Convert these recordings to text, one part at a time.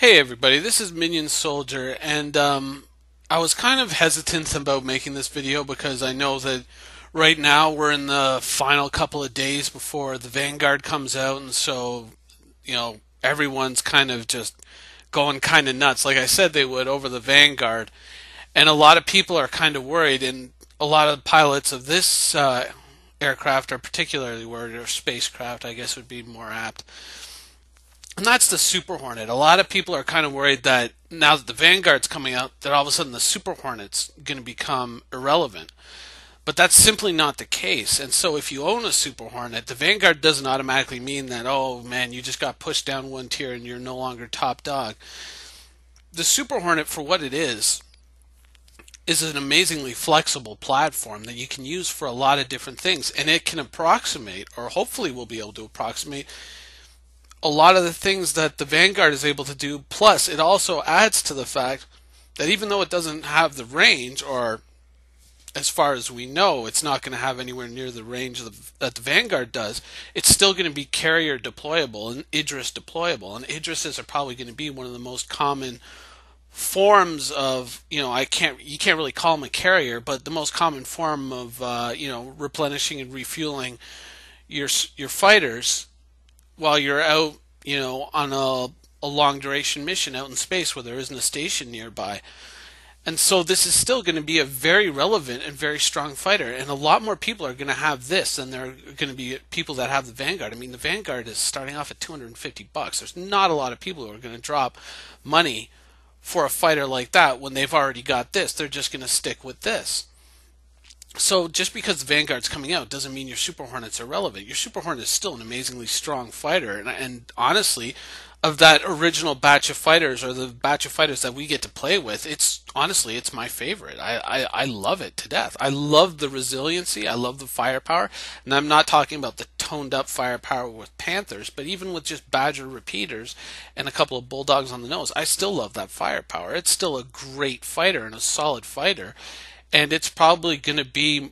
Hey everybody, this is Minion Soldier, and I was kind of hesitant about making this video because I know that right now we're in the final couple of days before the Vanguard comes out, and so, everyone's kind of just going kind of nuts, like I said they would, over the Vanguard. And a lot of people are kind of worried, and a lot of pilots of this aircraft are particularly worried, or spacecraft, I guess would be more apt. And that's the Super Hornet. A lot of people are kind of worried that now that the Vanguard's coming out, that all of a sudden the Super Hornet's going to become irrelevant. But that's simply not the case. And so if you own a Super Hornet, the Vanguard doesn't automatically mean that, oh man, you just got pushed down one tier and you're no longer top dog. The Super Hornet, for what it is an amazingly flexible platform that you can use for a lot of different things. And it can approximate, or hopefully will be able to approximate, a lot of the things that the Vanguard is able to do. Plus, it also adds to the fact that even though it doesn't have the range, or as far as we know, it's not going to have anywhere near the range that the Vanguard does, it's still going to be carrier deployable and Idris deployable. And Idrises are probably going to be one of the most common forms of, you can't really call them a carrier, but the most common form of, replenishing and refueling your fighters while you're out, on a long duration mission out in space where there isn't a station nearby. And so this is still going to be a very relevant and very strong fighter, and a lot more people are going to have this than there are going to be people that have the Vanguard. I mean, the Vanguard is starting off at $250. There's not a lot of people who are going to drop money for a fighter like that when they've already got this. They're just going to stick with this. So just because the Vanguard's coming out doesn't mean your Super Hornet's irrelevant. Your Super Hornet is still an amazingly strong fighter, and honestly, of that original batch of fighters, or the batch of fighters that we get to play with, it's my favorite. I love it to death. I love the resiliency. I love the firepower, and I'm not talking about the toned up firepower with Panthers, but even with just Badger repeaters and a couple of Bulldogs on the nose, I still love that firepower. It's still a great fighter and a solid fighter. And it's probably going to be,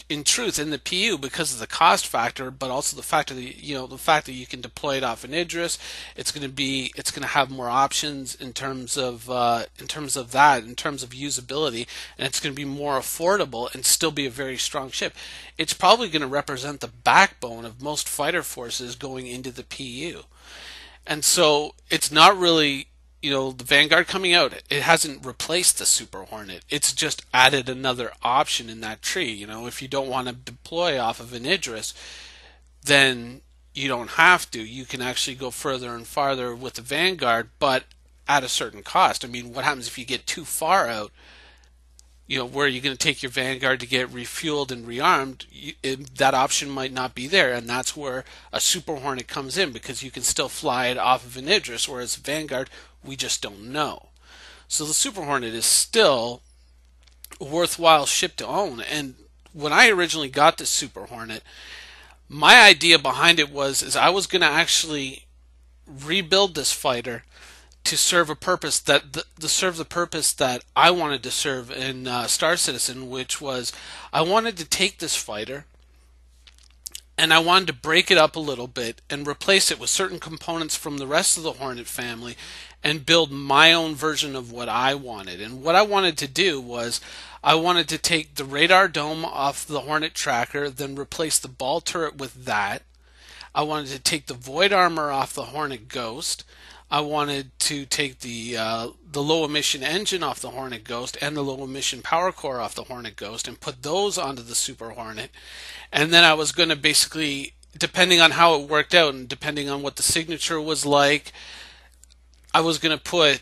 in truth, in the PU because of the cost factor, but also the fact that you can deploy it off an Idris. It's going to have more options in terms of usability, and it's going to be more affordable and still be a very strong ship. It's probably going to represent the backbone of most fighter forces going into the PU, and so it's not really. The Vanguard coming out, it hasn't replaced the Super Hornet. It's just added another option in that tree. If you don't want to deploy off of an Idris, then you don't have to. You can actually go further and farther with the Vanguard, but at a certain cost. I mean, what happens if you get too far out? Where you're going to take your Vanguard to get refueled and rearmed, that option might not be there, and that's where a Super Hornet comes in, because you can still fly it off of an Idris, whereas Vanguard, we just don't know. So the Super Hornet is still a worthwhile ship to own, and when I originally got this Super Hornet, my idea behind it is I was going to actually rebuild this fighter to serve a purpose serve the purpose that I wanted to serve in Star Citizen, which was I wanted to take this fighter and I wanted to break it up a little bit and replace it with certain components from the rest of the Hornet family and build my own version of what I wanted. And what I wanted to do was I wanted to take the radar dome off the Hornet tracker, then replace the ball turret with that. I wanted to take the void armor off the Hornet Ghost. I wanted to take the low emission engine off the Hornet Ghost and the low emission power core off the Hornet Ghost and put those onto the Super Hornet. And then I was going to basically, depending on how it worked out and depending on what the signature was like, I was going to put,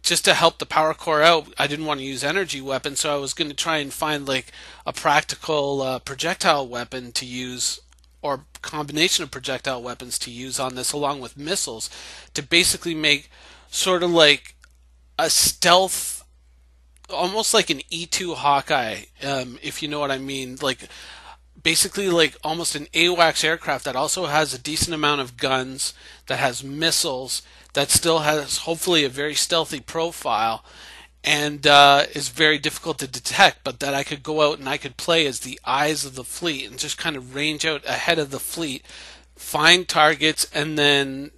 just to help the power core out, I didn't want to use energy weapons, so I was going to try and find like a practical projectile weapon to use, or combination of projectile weapons to use on this, along with missiles, to basically make sort of like a stealth, almost like an E2 Hawkeye, if you know what I mean, like basically like almost an AWACS aircraft that also has a decent amount of guns, that has missiles, that still has hopefully a very stealthy profile, and is very difficult to detect, but that I could go out and I could play as the eyes of the fleet and just kind of range out ahead of the fleet find targets, and then,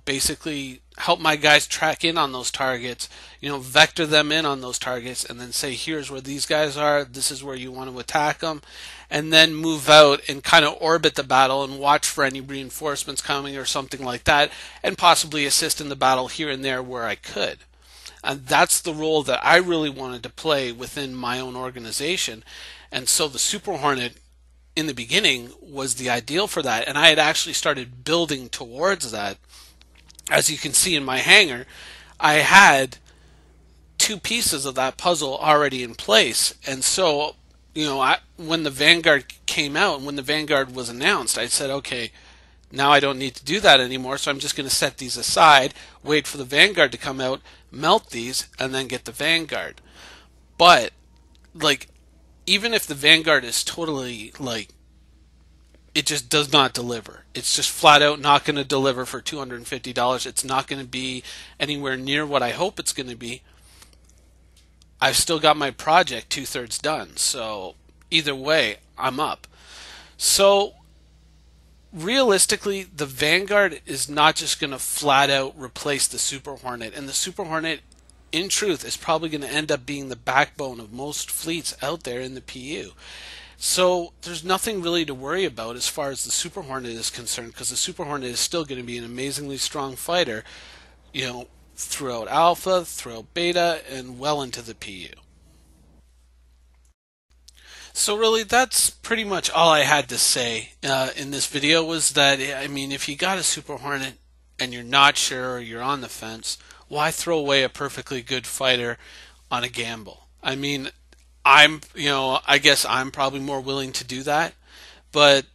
basically help my guys track in on those targets, vector them in on those targets, and then say, here's where these guys are, this is where you want to attack them, and then move out and kind of orbit the battle and watch for any reinforcements coming or something like that, and possibly assist in the battle here and there where I could. And that's the role that I really wanted to play within my own organization. And so the Super Hornet in the beginning was the ideal for that, and I had actually started building towards that. As you can see in my hangar, I had 2 pieces of that puzzle already in place. And so, when the Vanguard came out and when the Vanguard was announced, I said, okay, now I don't need to do that anymore, so I'm just going to set these aside, wait for the Vanguard to come out, melt these, and then get the Vanguard. But, even if the Vanguard is totally, it just does not deliver. It's just flat out not going to deliver for $250. It's not going to be anywhere near what I hope it's going to be. I've still got my project 2/3 done, so either way, I'm up. So, realistically, the Vanguard is not just going to flat out replace the Super Hornet, and the Super Hornet, in truth, is probably going to end up being the backbone of most fleets out there in the PU. So there's nothing really to worry about as far as the Super Hornet is concerned, because the Super Hornet is still going to be an amazingly strong fighter, throughout Alpha, throughout Beta, and well into the PU. So really, that's pretty much all I had to say in this video, was that, if you got a Super Hornet and you're not sure or you're on the fence, why throw away a perfectly good fighter on a gamble? I guess I'm probably more willing to do that, but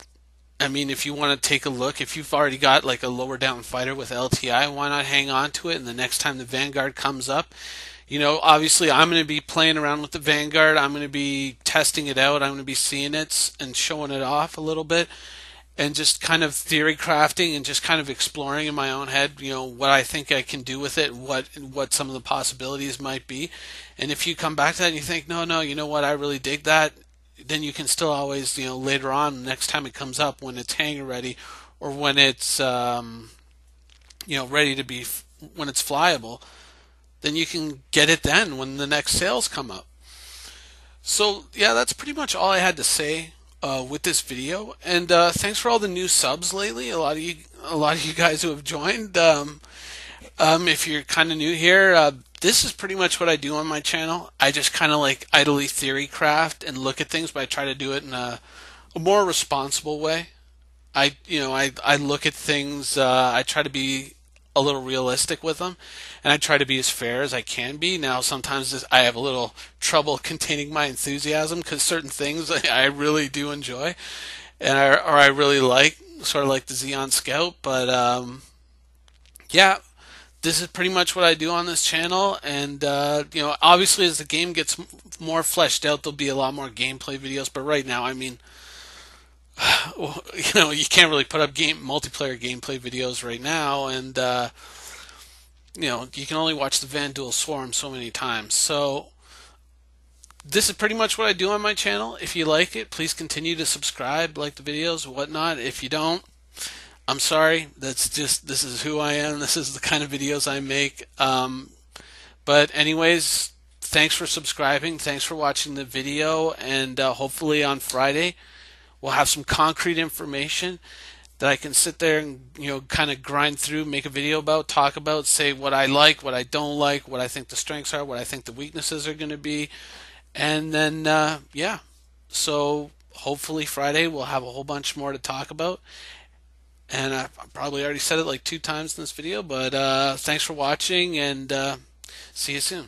if you want to take a look, if you've already got like a lower down fighter with LTI, why not hang on to it? And the next time the Vanguard comes up, obviously I'm going to be playing around with the Vanguard. I'm going to be testing it out. I'm going to be seeing it and showing it off a little bit, and just kind of theory crafting and just kind of exploring in my own head, what I think I can do with it, what some of the possibilities might be. And if you come back to that and you think, no, you know what, I really dig that, then you can still always, later on, next time it comes up, when it's hangar ready, or when it's, ready to be, when it's flyable, then you can get it then when the next sales come up. So yeah, that's pretty much all I had to say with this video. And thanks for all the new subs lately. A lot of you guys who have joined. If you're kind of new here, this is pretty much what I do on my channel. I just kind of idly theory craft and look at things, but I try to do it in a more responsible way. I look at things. I try to be a little realistic with them, and I try to be as fair as I can be. Now, sometimes I have a little trouble containing my enthusiasm, because certain things I really do enjoy, and I really like, sort of like the Xeon Scout. But yeah, this is pretty much what I do on this channel. And obviously, as the game gets more fleshed out, there'll be a lot more gameplay videos. But right now, you can't really put up multiplayer gameplay videos right now, and you can only watch the Vanduul Swarm so many times. So this is pretty much what I do on my channel. If you like it, please continue to subscribe, like the videos, whatnot. If you don't, I'm sorry. This is who I am. This is the kind of videos I make. But anyways, thanks for subscribing. Thanks for watching the video, and hopefully on Friday we'll have some concrete information that I can sit there and kind of grind through, make a video about, talk about, say what I like, what I don't like, what I think the strengths are, what I think the weaknesses are going to be, and then yeah. So hopefully Friday we'll have a whole bunch more to talk about. And I probably already said it like 2 times in this video, but thanks for watching, and see you soon.